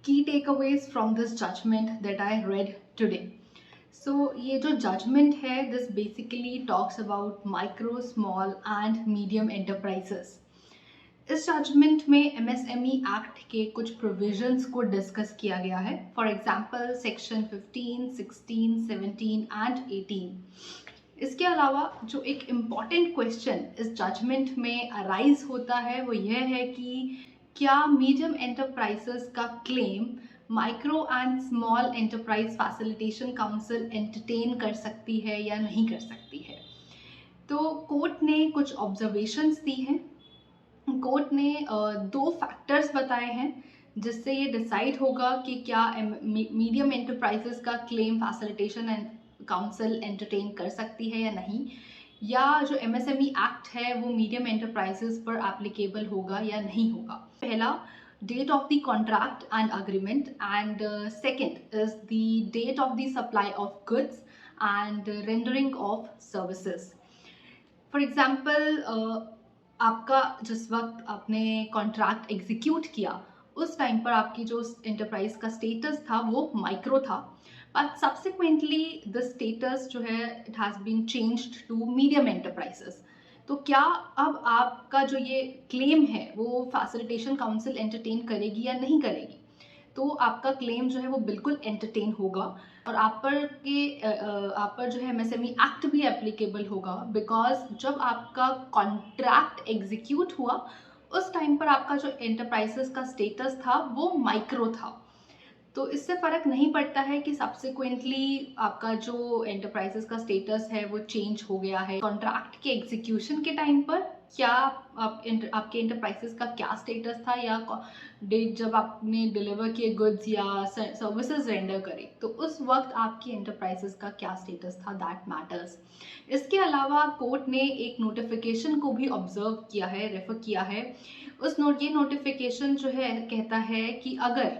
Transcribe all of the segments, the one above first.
key takeaways from this judgment that I read today. So ये जो judgment है, this basically talks about micro, small and medium enterprises. इस judgement में MSME act के कुछ provisions को डिस्कस किया गया है. For example section 15, 16, 17 and 18. इसके अलावा जो एक इम्पॉर्टेंट क्वेश्चन इस जजमेंट में अराइज होता है वो यह है कि क्या मीडियम एंटरप्राइजेस का claim micro and small enterprise facilitation council entertain कर सकती है या नहीं कर सकती है. तो कोर्ट ने कुछ ऑब्जर्वेशंस दी हैं. कोर्ट ने दो फैक्टर्स बताए हैं जिससे ये डिसाइड होगा कि क्या मीडियम एंटरप्राइजेस का claim facilitation and council entertain कर सकती है या नहीं, या जो एमएसएमई एक्ट है वो मीडियम एंटरप्राइजेस पर एप्लीकेबल होगा या नहीं होगा. पहला, date of the contract and agreement, and second is the date of the supply of goods and rendering of services. For example, आपका जिस वक्त आपने कॉन्ट्रैक्ट एग्जीक्यूट किया उस टाइम पर आपकी जो एंटरप्राइज का स्टेटस था वो माइक्रो था, बट सब्सिक्वेंटली द स्टेटस जो है it has been changed to medium enterprises. तो क्या अब आपका जो ये क्लेम है वो फैसिलिटेशन काउंसिल एंटरटेन करेगी या नहीं करेगी? तो आपका क्लेम जो है वो बिल्कुल एंटरटेन होगा और आप पर जो है एमएसएमई एक्ट भी एप्लीकेबल होगा, बिकॉज जब आपका कॉन्ट्रैक्ट एग्जीक्यूट हुआ उस टाइम पर आपका जो एंटरप्राइजेस का स्टेटस था वो माइक्रो था. तो इससे फ़र्क नहीं पड़ता है कि सब्सिक्वेंटली आपका जो एंटरप्राइजेस का स्टेटस है वो चेंज हो गया है. कॉन्ट्रैक्ट के एग्जीक्यूशन के टाइम पर क्या आपके एंटरप्राइजेस का क्या स्टेटस था, या डेट जब आपने डिलीवर किए गुड्स या सर्विसेज रेंडर करे तो उस वक्त आपकी एंटरप्राइजेस का क्या स्टेटस था, दैट मैटर्स. इसके अलावा कोर्ट ने एक नोटिफिकेशन को भी ऑब्जर्व किया है, रेफर किया है. ये नोटिफिकेशन जो है कहता है कि अगर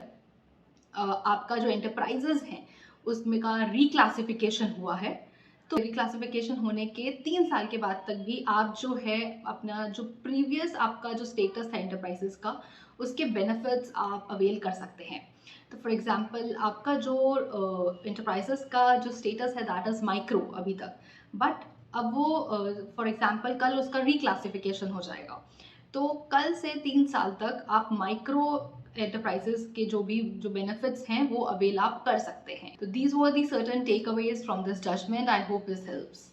आपका जो एंटरप्राइजेज हैं उसमें का रिक्लासिफिकेशन हुआ है तो रिक्लासिफिकेशन होने के 3 साल के बाद तक भी आप जो है अपना जो प्रीवियस आपका जो स्टेटस था एंटरप्राइजेस का उसके बेनिफिट्स आप अवेल कर सकते हैं. तो फॉर एग्जांपल आपका जो एंटरप्राइजेस का जो स्टेटस है दैट इज़ माइक्रो अभी तक, बट अब वो फॉर एग्जांपल कल उसका रिक्लासिफिकेशन हो जाएगा. तो कल से 3 साल तक आप माइक्रो एंटरप्राइजेस के जो बेनिफिट्स हैं वो अवेल आप कर सकते हैं. तो these were the certain takeaways from this judgement. I hope this helps.